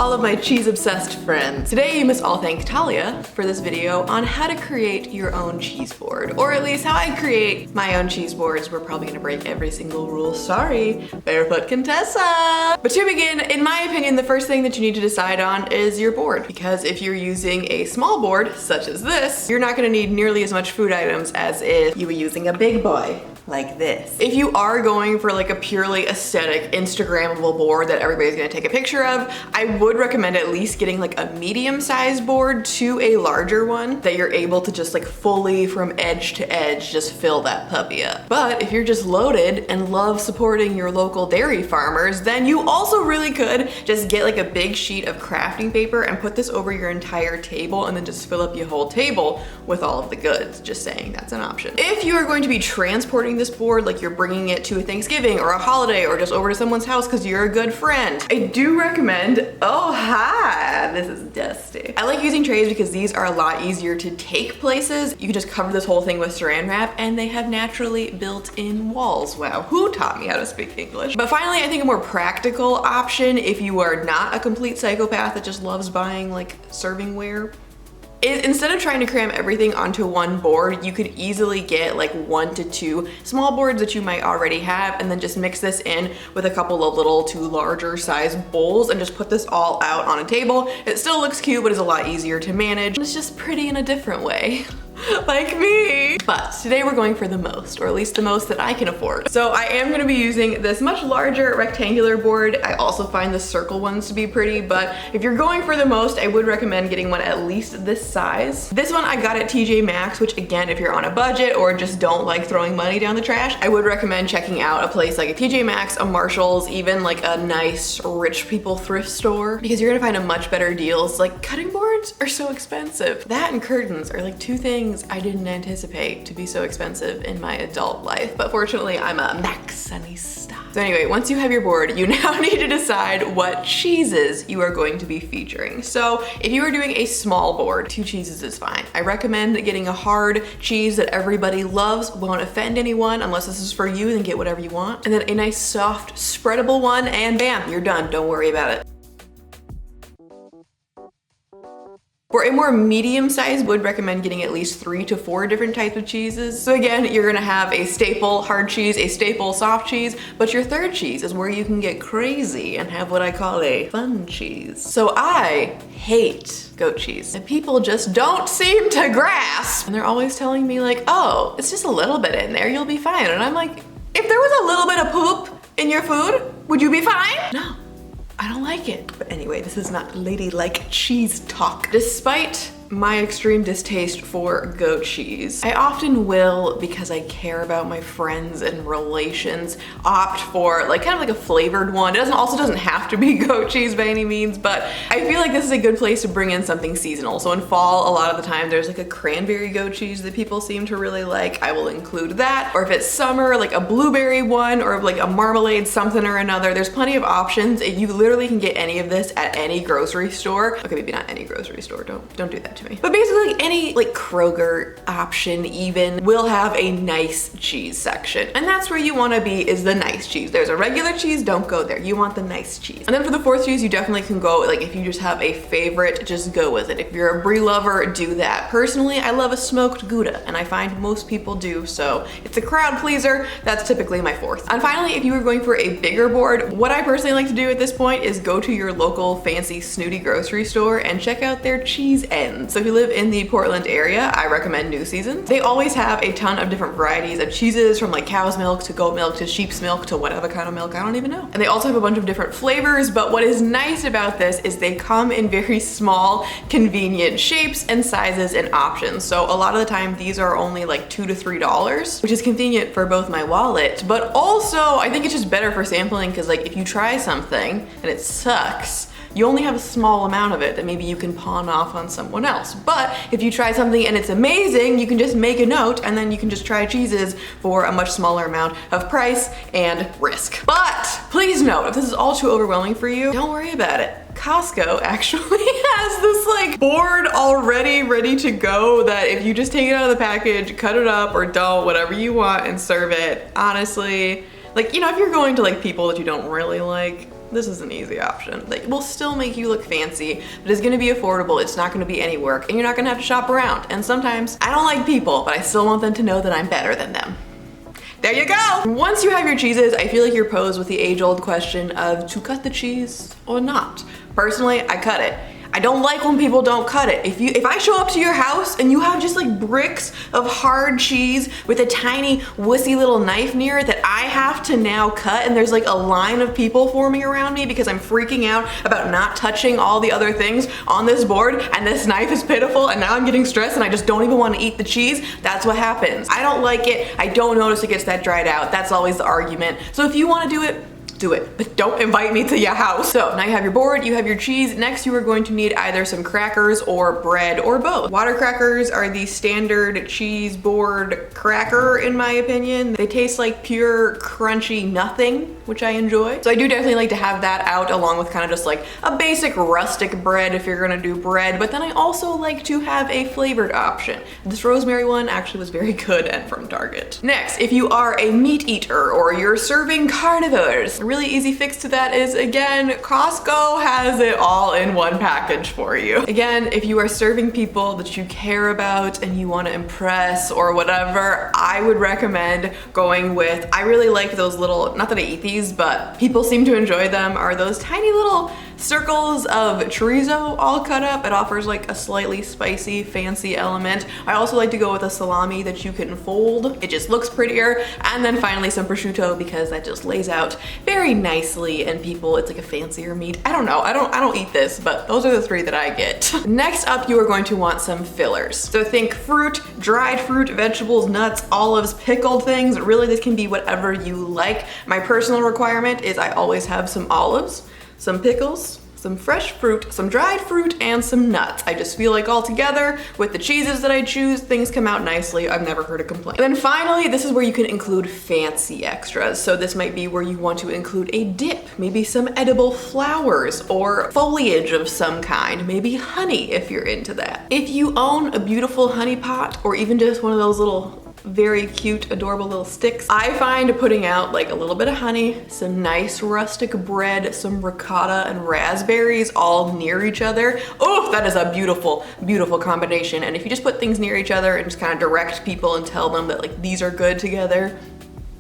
all of my cheese-obsessed friends. Today you must all thank Talia for this video on how to create your own cheese board, or at least how I create my own cheese boards. We're probably gonna break every single rule. Sorry, Barefoot Contessa. But to begin, in my opinion, the first thing that you need to decide on is your board, because if you're using a small board, such as this, you're not gonna need nearly as much food items as if you were using a big boy like this. If you are going for like a purely aesthetic Instagrammable board that everybody's gonna take a picture of, I would recommend at least getting like a medium-sized board to a larger one that you're able to just like fully from edge to edge just fill that puppy up. But if you're just loaded and love supporting your local dairy farmers, then you also really could just get like a big sheet of crafting paper and put this over your entire table and then just fill up your whole table with all of the goods. Just saying, that's an option. If you are going to be transporting this board, like you're bringing it to a Thanksgiving or a holiday or just over to someone's house because you're a good friend, I do recommend, oh hi, this is dusty. I like using trays because these are a lot easier to take places. You can just cover this whole thing with saran wrap and they have naturally built-in walls. Wow, who taught me how to speak English? But finally, I think a more practical option if you are not a complete psychopath that just loves buying like servingware, instead of trying to cram everything onto one board, you could easily get like 1 to 2 small boards that you might already have and then just mix this in with a couple of little 2 larger size bowls and just put this all out on a table. It still looks cute, but is a lot easier to manage. It's just pretty in a different way. Like me. But today we're going for the most, or at least the most that I can afford. So I am gonna be using this much larger rectangular board. I also find the circle ones to be pretty, but if you're going for the most, I would recommend getting one at least this size. This one I got at TJ Maxx, which again, if you're on a budget or just don't like throwing money down the trash, I would recommend checking out a place like a TJ Maxx, a Marshall's, even like a nice rich people thrift store, because you're gonna find a much better deals. Like cutting boards are so expensive. That and curtains are like 2 things I didn't anticipate to be so expensive in my adult life, but fortunately I'm a Maxxinista. So anyway, once you have your board, you now need to decide what cheeses you are going to be featuring. So if you are doing a small board, 2 cheeses is fine. I recommend getting a hard cheese that everybody loves, won't offend anyone. Unless this is for you, then get whatever you want. And then a nice soft spreadable one, and bam, you're done. Don't worry about it. For a more medium-sized, would recommend getting at least 3 to 4 different types of cheeses. So again, you're gonna have a staple hard cheese, a staple soft cheese, but your third cheese is where you can get crazy and have what I call a fun cheese. So I hate goat cheese, and people just don't seem to grasp. And they're always telling me like, oh, it's just a little bit in there, you'll be fine. And I'm like, if there was a little bit of poop in your food, would you be fine? No. I don't like it. But anyway, this is not ladylike cheese talk. Despite my extreme distaste for goat cheese, I often will, because I care about my friends and relations, opt for like kind of like a flavored one. It also doesn't have to be goat cheese by any means, but I feel like this is a good place to bring in something seasonal. So in fall, a lot of the time there's like a cranberry goat cheese that people seem to really like. I will include that. Or if it's summer, like a blueberry one or like a marmalade something or another. There's plenty of options. You literally can get any of this at any grocery store. Okay, maybe not any grocery store. Don't do that to me. But basically any like Kroger option even will have a nice cheese section. And that's where you wanna be, is the nice cheese. There's a regular cheese, don't go there. You want the nice cheese. And then for the 4th cheese, you definitely can go, like if you just have a favorite, just go with it. If you're a brie lover, do that. Personally, I love a smoked Gouda, and I find most people do, so it's a crowd pleaser. That's typically my 4th. And finally, if you were going for a bigger board, what I personally like to do at this point is go to your local fancy snooty grocery store and check out their cheese ends. So if you live in the Portland area, I recommend New Season. They always have a ton of different varieties of cheeses, from like cow's milk to goat milk to sheep's milk to whatever kind of milk, I don't even know. And they also have a bunch of different flavors, but what is nice about this is they come in very small, convenient shapes and sizes and options. So a lot of the time these are only like $2 to $3, which is convenient for both my wallet, but also I think it's just better for sampling, because like if you try something and it sucks, you only have a small amount of it that maybe you can pawn off on someone else. But if you try something and it's amazing, you can just make a note and then you can just try cheeses for a much smaller amount of price and risk. But please note, if this is all too overwhelming for you, don't worry about it. Costco actually has this like board already ready to go that if you just take it out of the package, cut it up or don't, whatever you want, and serve it, honestly, like, you know, if you're going to like people that you don't really like, this is an easy option. Like, it will still make you look fancy, but it's gonna be affordable, it's not gonna be any work, and you're not gonna have to shop around. And sometimes, I don't like people, but I still want them to know that I'm better than them. There you go! Once you have your cheeses, I feel like you're posed with the age-old question of to cut the cheese or not. Personally, I cut it. I don't like when people don't cut it. If I show up to your house and you have just like bricks of hard cheese with a tiny wussy little knife near it that I have to now cut, and there's like a line of people forming around me because I'm freaking out about not touching all the other things on this board, and this knife is pitiful, and now I'm getting stressed and I just don't even want to eat the cheese, that's what happens. I don't like it. I don't notice it gets that dried out. That's always the argument. So if you want to do it, but don't invite me to your house. So now you have your board, you have your cheese. Next, you are going to need either some crackers or bread or both. Water crackers are the standard cheese board cracker, in my opinion. They taste like pure crunchy nothing, which I enjoy. So I do definitely like to have that out along with kind of just like a basic rustic bread if you're gonna do bread, but then I also like to have a flavored option. This rosemary one actually was very good and from Target. Next, if you are a meat eater or you're serving carnivores, a really easy fix to that is, again, Costco has it all in one package for you. Again, if you are serving people that you care about and you want to impress or whatever, I would recommend going with, I really like those little, not that I eat these, but people seem to enjoy them, are those tiny little circles of chorizo all cut up. It offers like a slightly spicy, fancy element. I also like to go with a salami that you can fold. It just looks prettier. And then finally some prosciutto, because that just lays out very nicely, and people, it's like a fancier meat. I don't know, I don't eat this, but those are the three that I get. Next up, you are going to want some fillers. So think fruit, dried fruit, vegetables, nuts, olives, pickled things. Really, this can be whatever you like. My personal requirement is I always have some olives, some pickles, some fresh fruit, some dried fruit, and some nuts. I just feel like all together with the cheeses that I choose, things come out nicely. I've never heard a complaint. And then finally, this is where you can include fancy extras. So this might be where you want to include a dip, maybe some edible flowers or foliage of some kind, maybe honey if you're into that. If you own a beautiful honey pot or even just one of those little very cute, adorable little sticks, I find putting out like a little bit of honey, some nice rustic bread, some ricotta and raspberries all near each other. Oh, that is a beautiful, beautiful combination. And if you just put things near each other and just kind of direct people and tell them that like these are good together,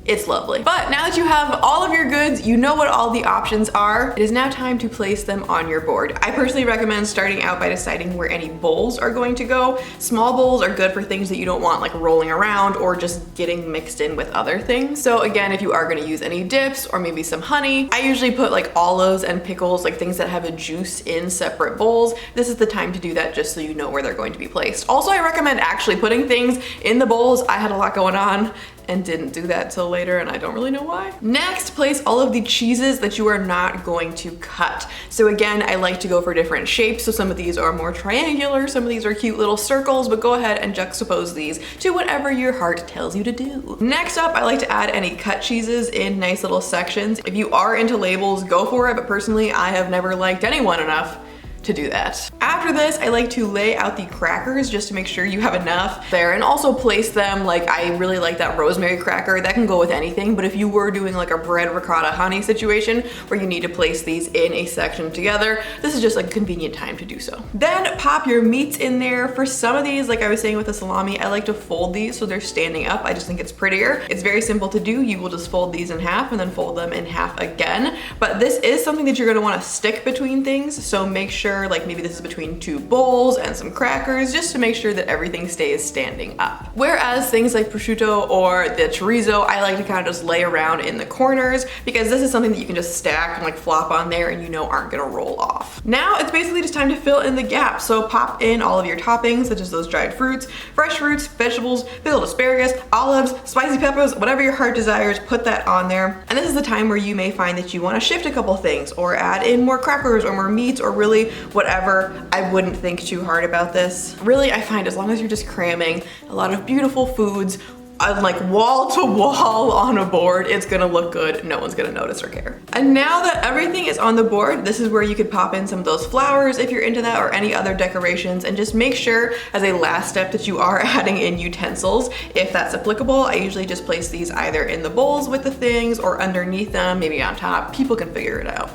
it's lovely. But now that you have all of your goods, you know what all the options are, it is now time to place them on your board. I personally recommend starting out by deciding where any bowls are going to go. Small bowls are good for things that you don't want like rolling around or just getting mixed in with other things. So again, if you are gonna use any dips or maybe some honey, I usually put like olives and pickles, like things that have a juice, in separate bowls. This is the time to do that just so you know where they're going to be placed. Also, I recommend actually putting things in the bowls. I had a lot going on and didn't do that till later, and I don't really know why. Next, place all of the cheeses that you are not going to cut. So again, I like to go for different shapes. So some of these are more triangular, some of these are cute little circles, but go ahead and juxtapose these to whatever your heart tells you to do. Next up, I like to add any cut cheeses in nice little sections. If you are into labels, go for it, but personally, I have never liked anyone enough to do that. After this, I like to lay out the crackers just to make sure you have enough there, and also place them, like I really like that rosemary cracker. That can go with anything, but if you were doing like a bread ricotta honey situation where you need to place these in a section together, this is just like a convenient time to do so. Then pop your meats in there. For some of these, like I was saying with the salami, I like to fold these so they're standing up. I just think it's prettier. It's very simple to do. You will just fold these in half and then fold them in half again. But this is something that you're gonna wanna stick between things, so make sure like maybe this is between two bowls and some crackers, just to make sure that everything stays standing up. Whereas things like prosciutto or the chorizo, I like to kind of just lay around in the corners, because this is something that you can just stack and like flop on there and you know aren't gonna roll off. Now it's basically just time to fill in the gaps. So pop in all of your toppings, such as those dried fruits, fresh fruits, vegetables, pickled asparagus, olives, spicy peppers, whatever your heart desires, put that on there. And this is the time where you may find that you want to shift a couple things or add in more crackers or more meats or really whatever. I wouldn't think too hard about this. Really, I find as long as you're just cramming a lot of beautiful foods like wall to wall on a board, it's gonna look good. No one's gonna notice or care. And now that everything is on the board, this is where you could pop in some of those flowers if you're into that, or any other decorations, and just make sure as a last step that you are adding in utensils if that's applicable. I usually just place these either in the bowls with the things or underneath them, maybe on top. People can figure it out.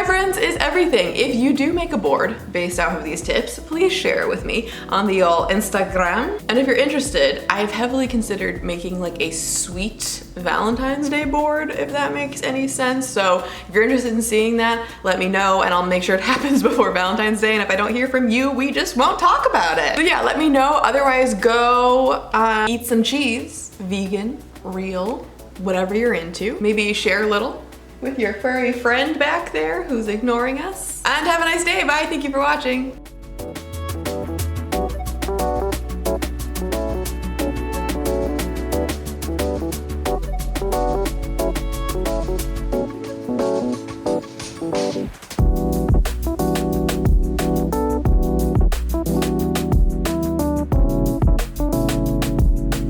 friends, is everything. If you do make a board based off of these tips, please share it with me on the ol' Instagram. And if you're interested, I've heavily considered making like a sweet Valentine's Day board, if that makes any sense. So if you're interested in seeing that, let me know and I'll make sure it happens before Valentine's Day. And if I don't hear from you, we just won't talk about it. So yeah, let me know. Otherwise, go eat some cheese, vegan, real, whatever you're into. Maybe share a little with your furry friend back there who's ignoring us. And have a nice day. Bye. Thank you for watching.